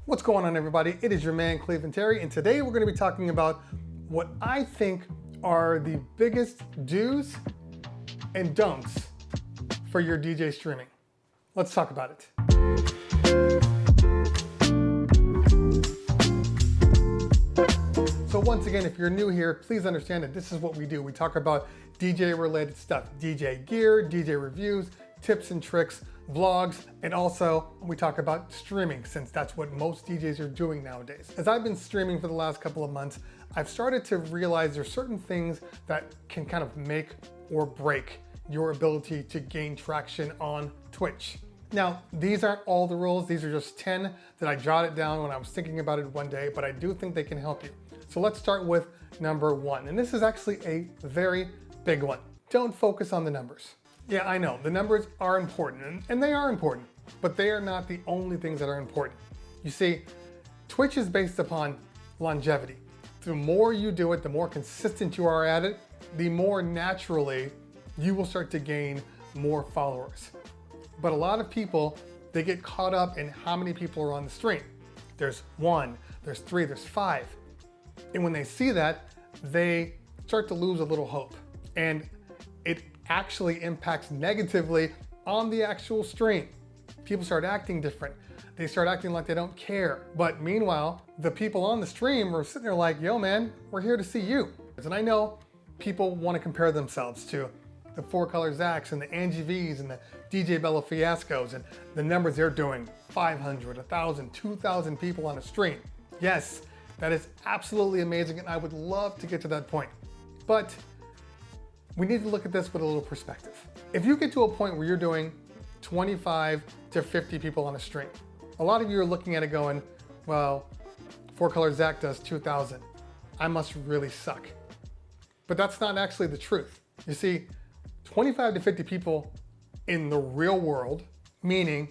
What's going on, everybody? It is your man Cleveland Terry, and today we're going to be talking about what I think are the biggest do's and don'ts for your DJ streaming. Let's talk about it. So once again, if you're new here, please understand that this is what we do. We talk about DJ related stuff, DJ gear, DJ reviews, tips and tricks, vlogs, and also we talk about streaming, since that's what most DJs are doing nowadays. As I've been streaming for the last couple of months, I've started to realize there's certain things that can kind of make or break your ability to gain traction on Twitch. Now, these aren't all the rules. These are just 10 that I jotted down when I was thinking about it one day, but I do think they can help you. So let's start with number one. And this is actually a very big one. Don't focus on the numbers. Yeah, I know, the numbers are important, and they are important, but they are not the only things that are important. You see, Twitch is based upon longevity. The more you do it, the more consistent you are at it, the more naturally you will start to gain more followers. But a lot of people, they get caught up in how many people are on the stream. There's 1, there's 3, there's 5. And when they see that, they start to lose a little hope. And it actually impacts negatively on the actual stream. People start acting different. They start acting like they don't care. But meanwhile, the people on the stream are sitting there like, yo man, we're here to see you. And I know people want to compare themselves to the 4-Color Zacks and the Angie V's and the DJ Bella Fiascos and the numbers they're doing, 500, 1,000, 2,000 people on a stream. Yes, that is absolutely amazing, and I would love to get to that point. But we need to look at this with a little perspective. If you get to a point where you're doing 25 to 50 people on a stream, a lot of you are looking at it going, well, 4-Color Zack does 2,000. I must really suck. But that's not actually the truth. You see, 25 to 50 people in the real world, meaning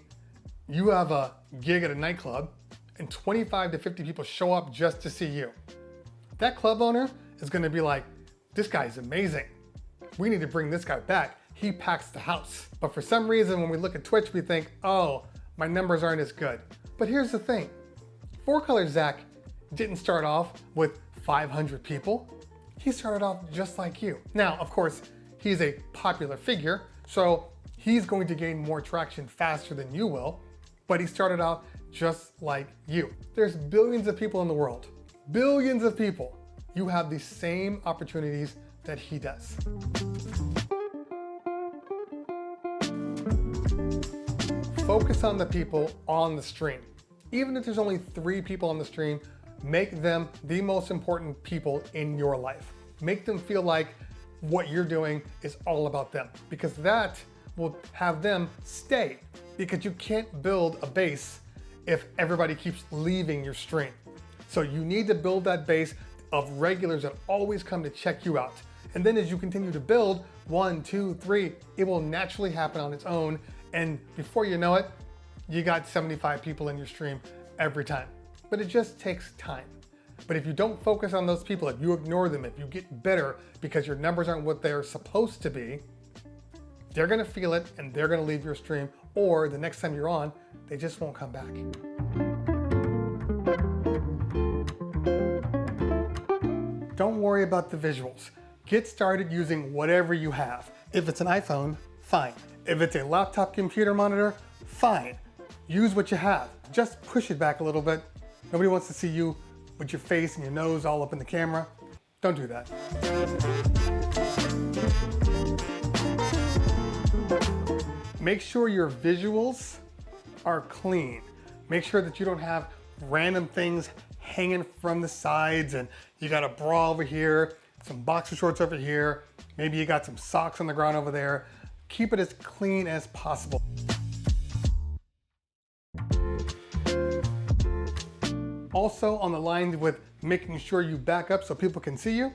you have a gig at a nightclub and 25 to 50 people show up just to see you. That club owner is gonna be like, this guy's amazing. We need to bring this guy back. He packs the house. But for some reason, when we look at Twitch, we think, oh, my numbers aren't as good. But here's the thing. 4-Color Zack didn't start off with 500 people. He started off just like you. Now, of course, he's a popular figure, so he's going to gain more traction faster than you will, but he started out just like you. There's billions of people in the world. Billions of people. You have the same opportunities that he does. Focus on the people on the stream. Even if there's only 3 people on the stream, make them the most important people in your life. Make them feel like what you're doing is all about them, because that will have them stay, because you can't build a base if everybody keeps leaving your stream. So you need to build that base of regulars that always come to check you out. And then as you continue to build 1, 2, 3, it will naturally happen on its own. And before you know it, you got 75 people in your stream every time. But it just takes time. But if you don't focus on those people, if you ignore them, if you get bitter because your numbers aren't what they're supposed to be, they're gonna feel it and they're gonna leave your stream, or the next time you're on, they just won't come back. Don't worry about the visuals. Get started using whatever you have. If it's an iPhone, fine. If it's a laptop computer monitor, fine. Use what you have. Just push it back a little bit. Nobody wants to see you with your face and your nose all up in the camera. Don't do that. Make sure your visuals are clean. Make sure that you don't have random things hanging from the sides and you got a bra over here, some boxer shorts over here, maybe you got some socks on the ground over there. Keep it as clean as possible. Also, on the line with making sure you back up so people can see you,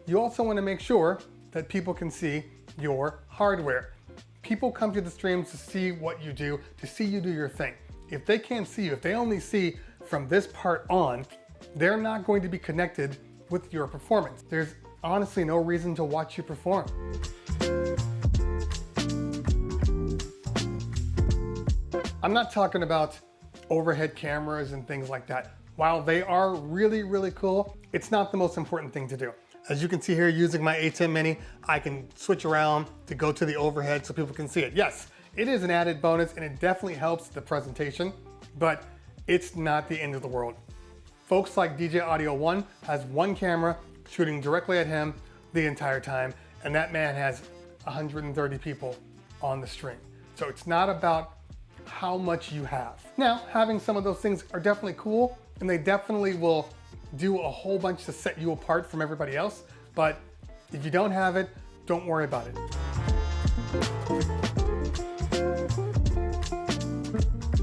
you also want to make sure that people can see your hardware. People come to the streams to see what you do, to see you do your thing. If they can't see you, if they only see from this part on, they're not going to be connected with your performance. There's honestly no reason to watch you perform. I'm not talking about overhead cameras and things like that. While they are really, really cool, it's not the most important thing to do. As you can see here, using my atem mini, I can switch around to go to the overhead so people can see it. Yes, it is an added bonus and it definitely helps the presentation, but it's not the end of the world. Folks like DJ Audio 1 has one camera shooting directly at him the entire time, and that man has 130 people on the stream. So it's not about how much you have. Now, having some of those things are definitely cool, and they definitely will do a whole bunch to set you apart from everybody else, but if you don't have it, don't worry about it.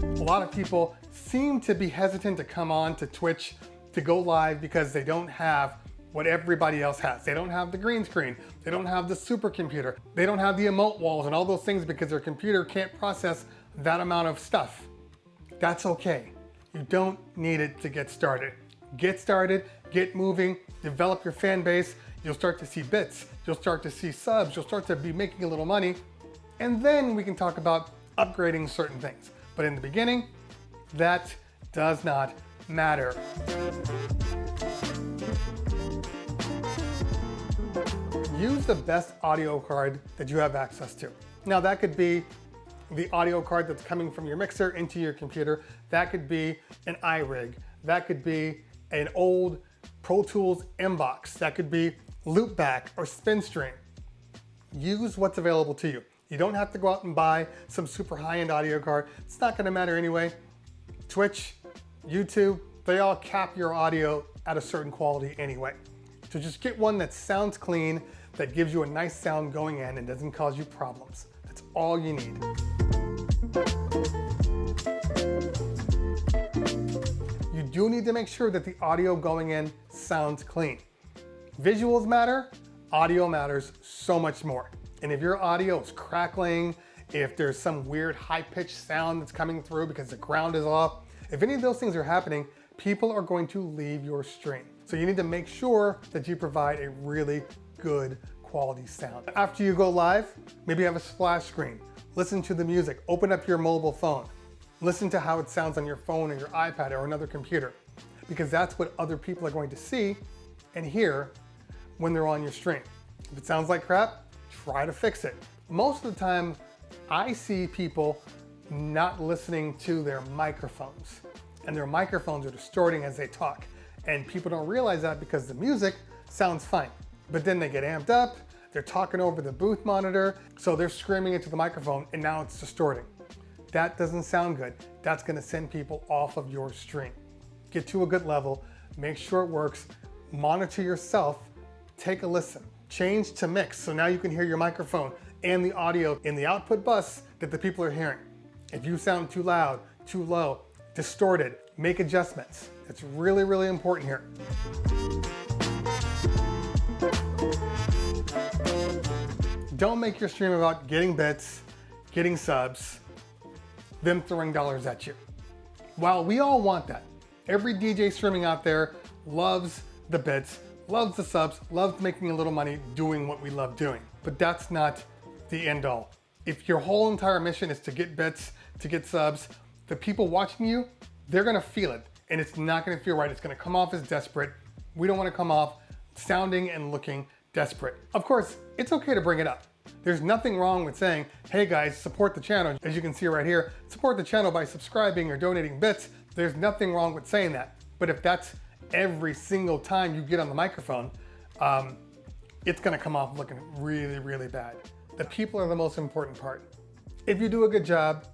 A lot of people seem to be hesitant to come on to Twitch to go live because they don't have what everybody else has. They don't have the green screen, they don't have the supercomputer, they don't have the emote walls and all those things because their computer can't process that amount of stuff. That's okay. You don't need it to get started. Get started, get moving, develop your fan base. You'll start to see bits, you'll start to see subs, you'll start to be making a little money, and then we can talk about upgrading certain things. But in the beginning, that does not matter. Use the best audio card that you have access to. Now that could be the audio card that's coming from your mixer into your computer. That could be an iRig. That could be an old Pro Tools M-Box. That could be Loopback or SpinStream. Use what's available to you. You don't have to go out and buy some super high-end audio card. It's not gonna matter anyway. Twitch, YouTube, they all cap your audio at a certain quality anyway. So just get one that sounds clean, that gives you a nice sound going in and doesn't cause you problems. That's all you need. You do need to make sure that the audio going in sounds clean. Visuals matter, audio matters so much more. And if your audio is crackling, if there's some weird high-pitched sound that's coming through because the ground is off, if any of those things are happening, people are going to leave your stream. So you need to make sure that you provide a really good quality sound. After you go live, maybe have a splash screen. Listen to the music, open up your mobile phone. Listen to how it sounds on your phone or your iPad or another computer, because that's what other people are going to see and hear when they're on your stream. If it sounds like crap, try to fix it. Most of the time, I see people not listening to their microphones, and their microphones are distorting as they talk. And people don't realize that because the music sounds fine. But then they get amped up, they're talking over the booth monitor, so they're screaming into the microphone and now it's distorting. That doesn't sound good. That's gonna send people off of your stream. Get to a good level, make sure it works, monitor yourself, take a listen. Change to mix, so now you can hear your microphone and the audio in the output bus that the people are hearing. If you sound too loud, too low, distorted, make adjustments. It's really, really important here. Don't make your stream about getting bits, getting subs, them throwing dollars at you. While we all want that, every DJ streaming out there loves the bits, loves the subs, loves making a little money doing what we love doing. But that's not the end all. If your whole entire mission is to get bits, to get subs, the people watching you, they're gonna feel it. And it's not gonna feel right. It's gonna come off as desperate. We don't wanna come off sounding and looking desperate. Of course, it's okay to bring it up. There's nothing wrong with saying, hey guys, support the channel. As you can see right here, support the channel by subscribing or donating bits. There's nothing wrong with saying that. But if that's every single time you get on the microphone, it's gonna come off looking really, really bad. The people are the most important part. If you do a good job,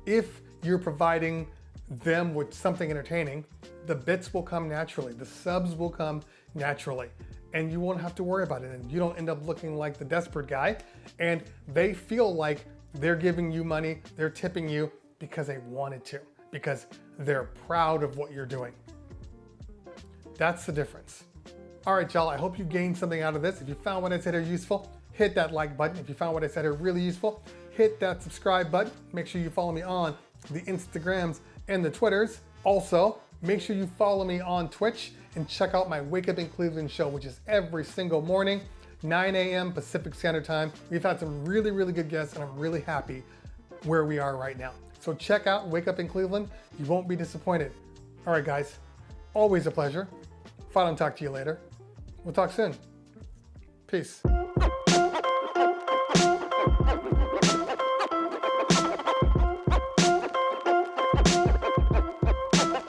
if you're providing them with something entertaining, the bits will come naturally, the subs will come naturally, and you won't have to worry about it, and you don't end up looking like the desperate guy, and they feel like they're giving you money, they're tipping you because they wanted to, because they're proud of what you're doing. That's the difference. All right, y'all, I hope you gained something out of this. If you found what I said here useful, hit that like button. If you found what I said here really useful, hit that subscribe button. Make sure you follow me on the Instagrams and the Twitters. Also, make sure you follow me on Twitch and check out my Wake Up in Cleveland show, which is every single morning, 9 a.m. Pacific Standard Time. We've had some really, really good guests, and I'm really happy where we are right now. So check out Wake Up in Cleveland. You won't be disappointed. All right, guys, always a pleasure. If I don't talk to you later, we'll talk soon. Peace.